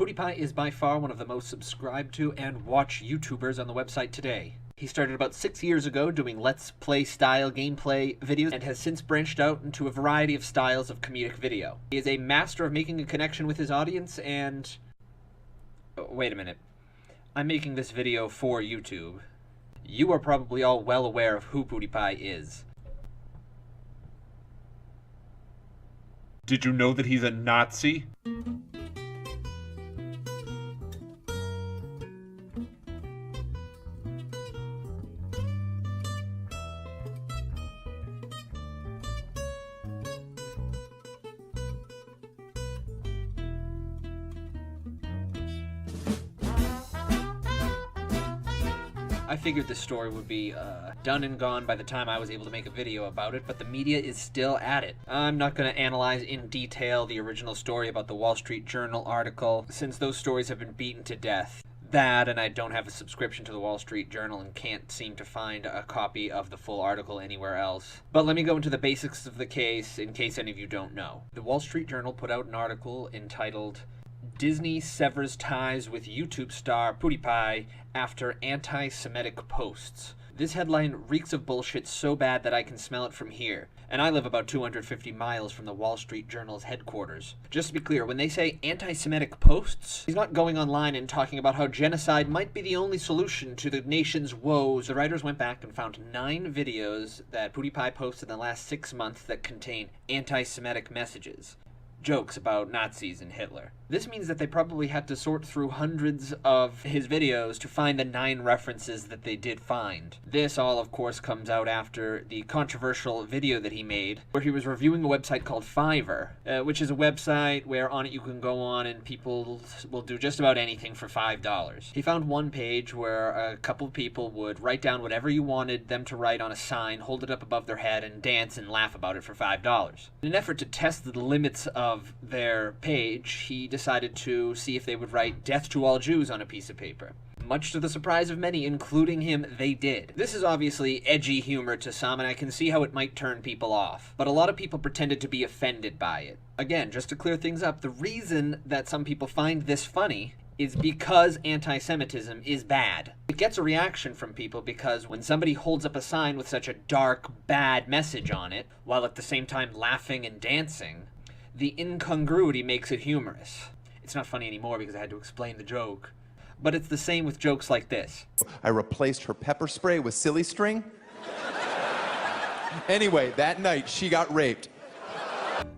PewDiePie is by far one of the most subscribed to and watched YouTubers on the website today. He started about 6 years ago doing Let's Play style gameplay videos and has since branched out into a variety of styles of comedic video. He is a master of making a connection with his audience and... Oh, wait a minute. I'm making this video for YouTube. You are probably all well aware of who PewDiePie is. Did you know that he's a Nazi? I figured this story would be done and gone by the time I was able to make a video about it, but the media is still at it. I'm not going to analyze in detail the original story about the Wall Street Journal article, since those stories have been beaten to death. That, and I don't have a subscription to the Wall Street Journal and can't seem to find a copy of the full article anywhere else. But let me go into the basics of the case in case any of you don't know. The Wall Street Journal put out an article entitled Disney Severs Ties with YouTube Star PewDiePie After Anti-Semitic Posts. This headline reeks of bullshit so bad that I can smell it from here, and I live about 250 miles from the Wall Street Journal's headquarters. Just to be clear, when they say anti-Semitic posts, he's not going online and talking about how genocide might be the only solution to the nation's woes. The writers went back and found 9 videos that PewDiePie posted in the last 6 months that contain anti-Semitic messages. Jokes about Nazis and Hitler. This means that they probably had to sort through hundreds of his videos to find the 9 references that they did find. This all, of course, comes out after the controversial video that he made, where he was reviewing a website called Fiverr, which is a website where on it you can go on and people will do just about anything for $5. He found one page where a couple of people would write down whatever you wanted them to write on a sign, hold it up above their head, and dance and laugh about it for $5. In an effort to test the limits of their page, he decided to see if they would write "Death to all Jews" on a piece of paper. Much to the surprise of many, including him, they did. This is obviously edgy humor to some, and I can see how it might turn people off. But a lot of people pretended to be offended by it. Again, just to clear things up, the reason that some people find this funny is because anti-Semitism is bad. It gets a reaction from people because when somebody holds up a sign with such a dark, bad message on it, while at the same time laughing and dancing, the incongruity makes it humorous. It's not funny anymore because I had to explain the joke. But it's the same with jokes like this. I replaced her pepper spray with silly string. Anyway, that night she got raped.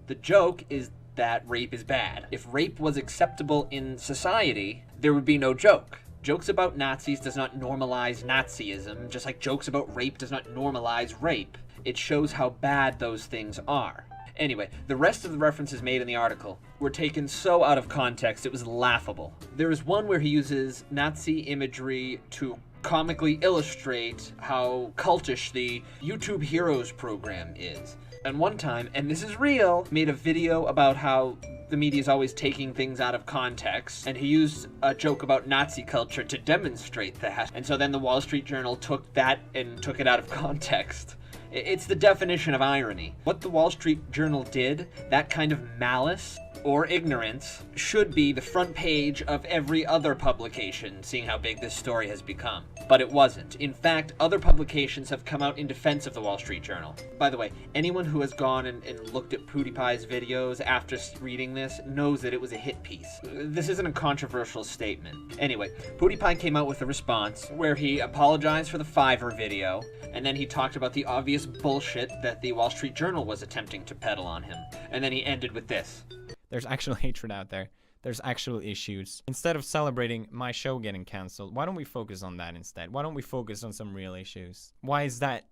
The joke is that rape is bad. If rape was acceptable in society, there would be no joke. Jokes about Nazis does not normalize Nazism, just like jokes about rape does not normalize rape. It shows how bad those things are. Anyway, the rest of the references made in the article were taken so out of context it was laughable. There is one where he uses Nazi imagery to comically illustrate how cultish the YouTube Heroes program is. And one time, and this is real, made a video about how the media is always taking things out of context, and he used a joke about Nazi culture to demonstrate that. And so then the Wall Street Journal took that and took it out of context. It's the definition of irony. What the Wall Street Journal did, that kind of malice or ignorance, should be the front page of every other publication, seeing how big this story has become. But it wasn't. In fact, other publications have come out in defense of the Wall Street Journal. By the way, anyone who has gone and looked at PewDiePie's videos after reading this knows that it was a hit piece. This isn't a controversial statement. Anyway, PewDiePie came out with a response where he apologized for the Fiverr video, and then he talked about the obvious bullshit that the Wall Street Journal was attempting to peddle on him. And then he ended with this. There's actual hatred out there. There's actual issues. Instead of celebrating my show getting canceled, why don't we focus on that instead? Why don't we focus on some real issues? Why is that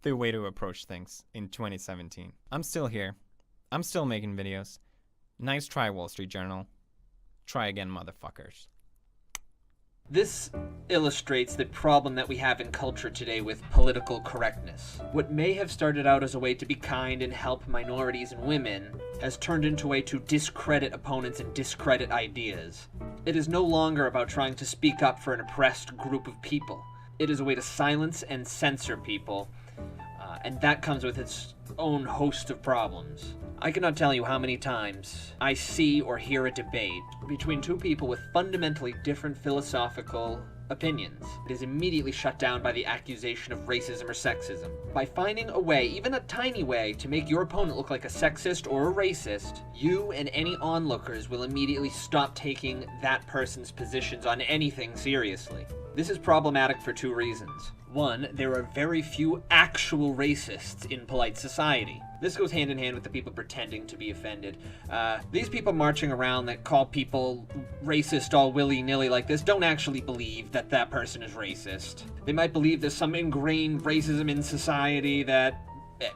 the way to approach things in 2017? I'm still here. I'm still making videos. Nice try, Wall Street Journal. Try again, motherfuckers. This illustrates the problem that we have in culture today with political correctness. What may have started out as a way to be kind and help minorities and women has turned into a way to discredit opponents and discredit ideas. It is no longer about trying to speak up for an oppressed group of people. It is a way to silence and censor people, and that comes with its own host of problems. I cannot tell you how many times I see or hear a debate between two people with fundamentally different philosophical opinions. It is immediately shut down by the accusation of racism or sexism. By finding a way, even a tiny way, to make your opponent look like a sexist or a racist, you and any onlookers will immediately stop taking that person's positions on anything seriously. This is problematic for two reasons. One, there are very few actual racists in polite society. This goes hand in hand with the people pretending to be offended. These people marching around that call people racist all willy-nilly like this don't actually believe that that person is racist. They might believe there's some ingrained racism in society that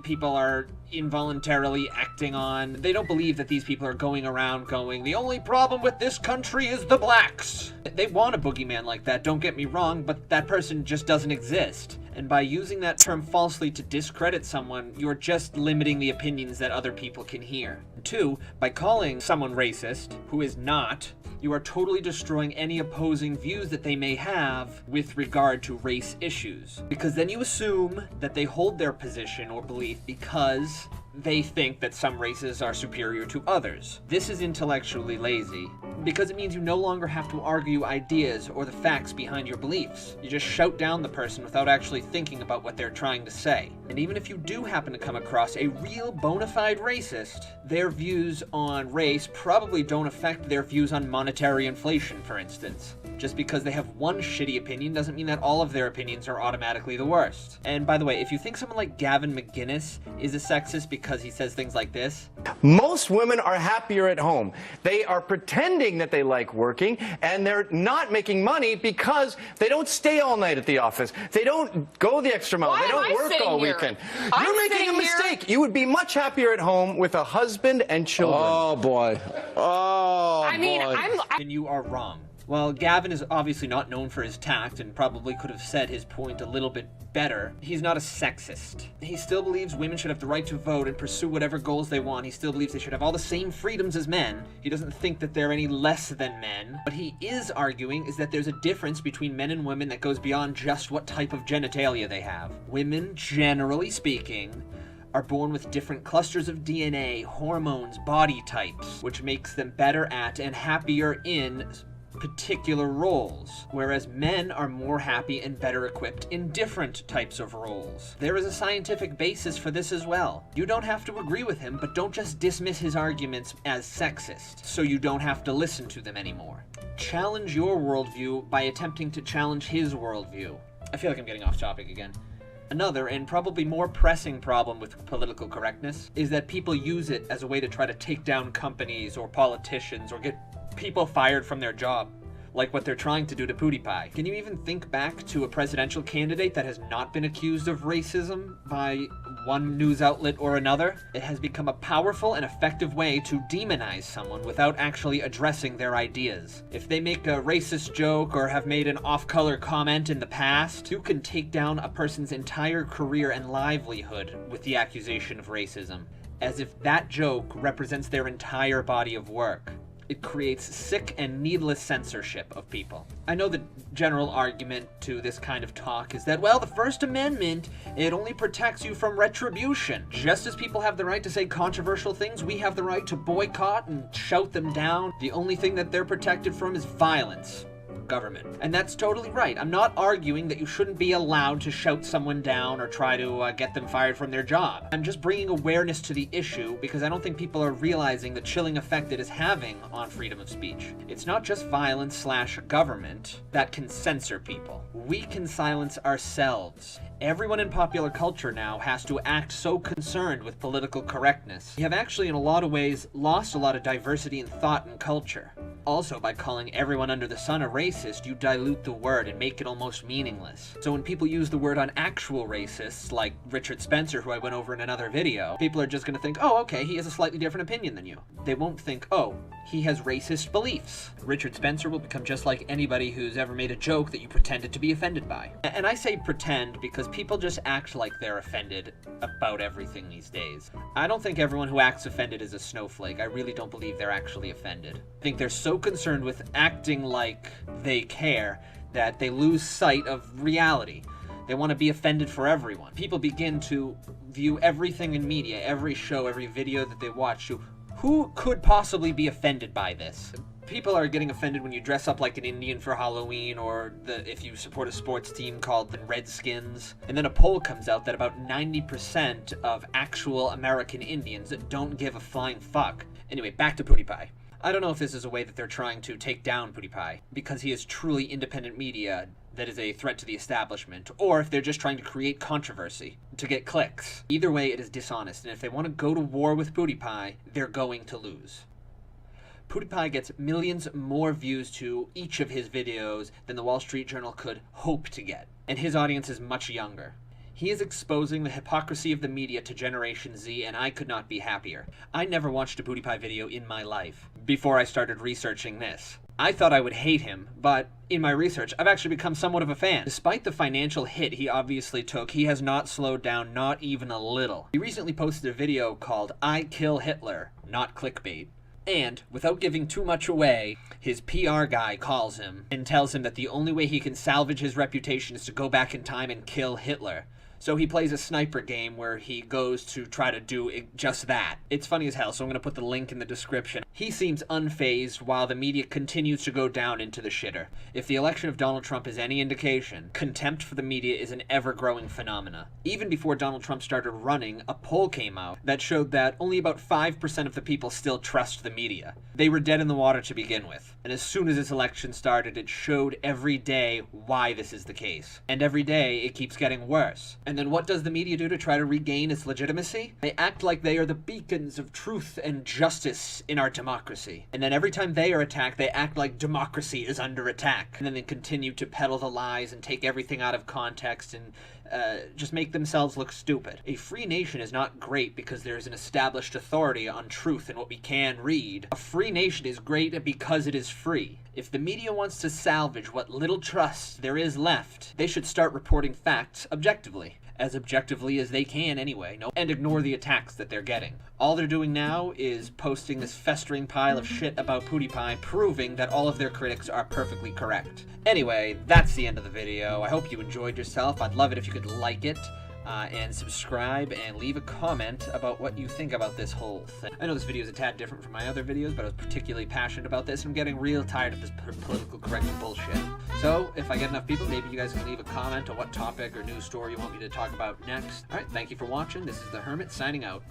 people are involuntarily acting on. They don't believe that these people are going around going, the only problem with this country is the blacks. They want a boogeyman like that, don't get me wrong, but that person just doesn't exist. And by using that term falsely to discredit someone, you're just limiting the opinions that other people can hear. Two, by calling someone racist, who is not, you are totally destroying any opposing views that they may have with regard to race issues. Because then you assume that they hold their position or belief because they think that some races are superior to others. This is intellectually lazy, because it means you no longer have to argue ideas or the facts behind your beliefs. You just shout down the person without actually thinking about what they're trying to say. And even if you do happen to come across a real bona fide racist, their views on race probably don't affect their views on monetary inflation, for instance. Just because they have one shitty opinion doesn't mean that all of their opinions are automatically the worst. And by the way, if you think someone like Gavin McInnes is a sexist because he says things like this, most women are happier at home. They are pretending that they like working, and they're not making money because they don't stay all night at the office. They don't go the extra mile. They don't work all weekend. You're making a mistake. You would be much happier at home with a husband and children. Oh, boy. Oh, boy. then you are wrong. While Gavin is obviously not known for his tact and probably could have said his point a little bit better, he's not a sexist. He still believes women should have the right to vote and pursue whatever goals they want. He still believes they should have all the same freedoms as men. He doesn't think that they're any less than men. What he is arguing is that there's a difference between men and women that goes beyond just what type of genitalia they have. Women, generally speaking, are born with different clusters of DNA, hormones, body types, which makes them better at and happier in particular roles, whereas men are more happy and better equipped in different types of roles. There is a scientific basis for this as well. You don't have to agree with him, but don't just dismiss his arguments as sexist, so you don't have to listen to them anymore. Challenge your worldview by attempting to challenge his worldview. I feel like I'm getting off topic again. Another, and probably more pressing problem with political correctness, is that people use it as a way to try to take down companies or politicians or get people fired from their job, like what they're trying to do to PewDiePie. Can you even think back to a presidential candidate that has not been accused of racism by one news outlet or another? It has become a powerful and effective way to demonize someone without actually addressing their ideas. If they make a racist joke or have made an off-color comment in the past, you can take down a person's entire career and livelihood with the accusation of racism, as if that joke represents their entire body of work. It creates sick and needless censorship of people. I know the general argument to this kind of talk is that, well, the First Amendment, it only protects you from retribution. Just as people have the right to say controversial things, we have the right to boycott and shout them down. The only thing that they're protected from is violence. Government. And that's totally right. I'm not arguing that you shouldn't be allowed to shout someone down or try to get them fired from their job. I'm just bringing awareness to the issue because I don't think people are realizing the chilling effect it is having on freedom of speech. It's not just violence / government that can censor people. We can silence ourselves. Everyone in popular culture now has to act so concerned with political correctness. We have actually, in a lot of ways, lost a lot of diversity in thought and culture. Also, by calling everyone under the sun a racist, you dilute the word and make it almost meaningless. So when people use the word on actual racists, like Richard Spencer, who I went over in another video, people are just going to think, oh, okay, he has a slightly different opinion than you. They won't think, oh, he has racist beliefs. Richard Spencer will become just like anybody who's ever made a joke that you pretended to be offended by. And I say pretend because people just act like they're offended about everything these days. I don't think everyone who acts offended is a snowflake. I really don't believe they're actually offended. I think they're so concerned with acting like they care that they lose sight of reality. They want to be offended for everyone. People begin to view everything in media, every show, every video that they watch, to who could possibly be offended by this? People are getting offended when you dress up like an Indian for Halloween, or if you support a sports team called the Redskins. And then a poll comes out that about 90% of actual American Indians don't give a flying fuck. Anyway, back to PewDiePie. I don't know if this is a way that they're trying to take down PewDiePie, because he is truly independent media that is a threat to the establishment, or if they're just trying to create controversy to get clicks. Either way, it is dishonest, and if they want to go to war with PewDiePie, they're going to lose. PewDiePie gets millions more views to each of his videos than the Wall Street Journal could hope to get, and his audience is much younger. He is exposing the hypocrisy of the media to Generation Z, and I could not be happier. I never watched a PewDiePie video in my life before I started researching this. I thought I would hate him, but in my research, I've actually become somewhat of a fan. Despite the financial hit he obviously took, he has not slowed down, not even a little. He recently posted a video called "I Kill Hitler," not clickbait. And, without giving too much away, his PR guy calls him and tells him that the only way he can salvage his reputation is to go back in time and kill Hitler. So he plays a sniper game where he goes to try to do just that. It's funny as hell, so I'm going to put the link in the description. He seems unfazed while the media continues to go down into the shitter. If the election of Donald Trump is any indication, contempt for the media is an ever-growing phenomena. Even before Donald Trump started running, a poll came out that showed that only about 5% of the people still trust the media. They were dead in the water to begin with. And as soon as this election started, it showed every day why this is the case. And every day, it keeps getting worse. And then what does the media do to try to regain its legitimacy? They act like they are the beacons of truth and justice in our democracy. And then every time they are attacked, they act like democracy is under attack. And then they continue to peddle the lies and take everything out of context and just make themselves look stupid. A free nation is not great because there is an established authority on truth and what we can read. A free nation is great because it is free. If the media wants to salvage what little trust there is left, they should start reporting facts objectively as they can anyway, and ignore the attacks that they're getting. All they're doing now is posting this festering pile of shit about PewDiePie, proving that all of their critics are perfectly correct. Anyway, that's the end of the video. I hope you enjoyed yourself. I'd love it if you could like it, and subscribe, and leave a comment about what you think about this whole thing. I know this video is a tad different from my other videos, but I was particularly passionate about this, and I'm getting real tired of this political correct bullshit. So, if I get enough people, maybe you guys can leave a comment on what topic or news story you want me to talk about next. Alright, thank you for watching. This is The Hermit, signing out.